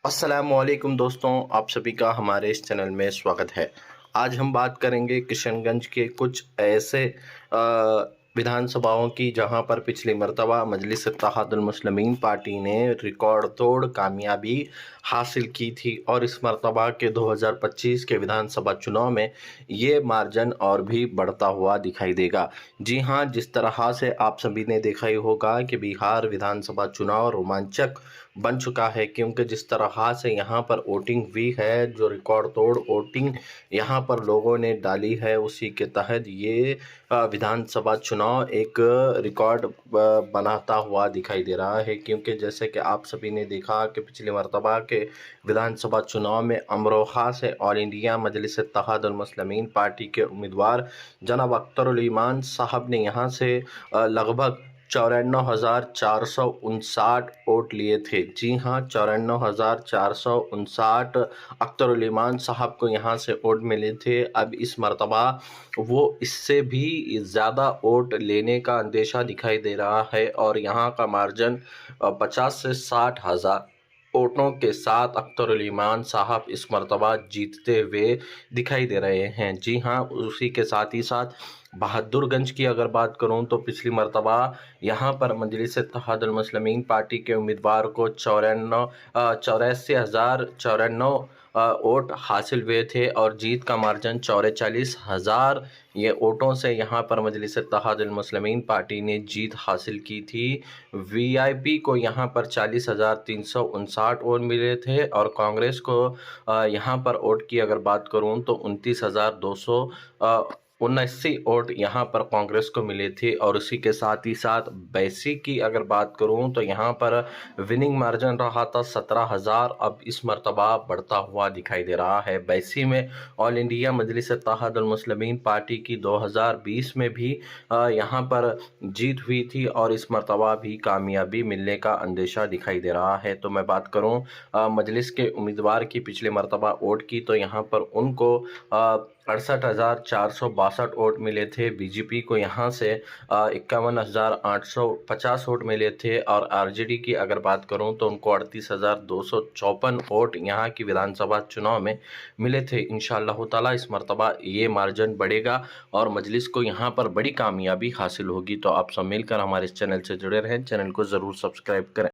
السلام علیکم دوستوں، آپ سبھی کا ہمارے اس چینل میں سواگت ہے۔ آج ہم بات کریں گے کشن گنج کے کچھ ایسے ودھان سبھاؤں کی جہاں پر پچھلی مرتبہ مجلس اتحاد المسلمین پارٹی نے ریکارڈ توڑ کامیابی حاصل کی تھی، اور اس مرتبہ کے 2025 کے ودھان سبھا چناؤ میں یہ مارجن اور بھی بڑھتا ہوا دکھائی دے گا۔ جی ہاں، جس طرح سے آپ سبھی نے دیکھا ہی ہوگا کہ بہار ودھان سبھا چناؤ رومانچک بن چکا ہے، کیونکہ جس طرح سے یہاں پر ووٹنگ ہوئی ہے، جو ریکارڈ توڑ ووٹنگ یہاں پر لوگوں نے ڈالی ہے، اسی کے تحت یہ ودھان سبھا چناؤ ایک ریکارڈ بناتا ہوا دکھائی دے رہا ہے۔ کیونکہ جیسے کہ آپ سبھی نے دیکھا کہ پچھلی مرتبہ کے ودھان سبھا چناؤ میں امروہہ سے آل انڈیا مجلس اتحاد المسلمین پارٹی کے امیدوار جناب اختر الایمان صاحب نے یہاں سے لگ بھگ 94,459 ووٹ لیے تھے۔ جی ہاں، 94,459 اختر الایمان صاحب کو یہاں سے ووٹ ملے تھے۔ اب اس مرتبہ وہ اس سے بھی زیادہ ووٹ لینے کا اندیشہ دکھائی دے رہا ہے، اور یہاں کا مارجن 50 سے 60 ہزار ووٹوں کے ساتھ اختر الایمان صاحب اس مرتبہ جیتتے ہوئے دکھائی دے رہے ہیں۔ جی ہاں، اسی کے ساتھ ہی ساتھ بہادر گنج کی اگر بات کروں تو پچھلی مرتبہ یہاں پر مجلس اتحاد المسلمین پارٹی کے امیدوار کو 84,094 ووٹ حاصل ہوئے تھے، اور جیت کا مارجن 44,000 یہ ووٹوں سے یہاں پر مجلس اتحاد المسلمین پارٹی نے جیت حاصل کی تھی۔ وی آئی پی کو یہاں پر 40,359 ووٹ ملے تھے، اور کانگریس کو یہاں پر ووٹ کی اگر بات کروں تو 29,279 ووٹ یہاں پر کانگریس کو ملے تھے۔ اور اسی کے ساتھ ہی ساتھ بیسی کی اگر بات کروں تو یہاں پر وننگ مارجن رہا تھا 17,000، اب اس مرتبہ بڑھتا ہوا دکھائی دے رہا ہے۔ بیسی میں آل انڈیا مجلس اتحاد المسلمین پارٹی کی 2020 میں بھی یہاں پر جیت ہوئی تھی، اور اس مرتبہ بھی کامیابی ملنے کا اندیشہ دکھائی دے رہا ہے۔ تو میں بات کروں مجلس کے امیدوار کی پچھلے مرتبہ ووٹ کی، تو یہاں پر ان کو 68,462 ووٹ ملے تھے۔ بی جے پی کو یہاں سے 51,850 ووٹ ملے تھے، اور آر جے ڈی کی اگر بات کروں تو ان کو 38,254 ووٹ یہاں کی ودھان سبھا چناؤ میں ملے تھے۔ انشاءاللہ تعالیٰ اس مرتبہ یہ مارجن بڑھے گا، اور مجلس کو یہاں پر بڑی کامیابی حاصل ہوگی۔ تو آپ سب مل کر ہمارے اس چینل سے جڑے رہیں، چینل کو ضرور سبسکرائب کریں۔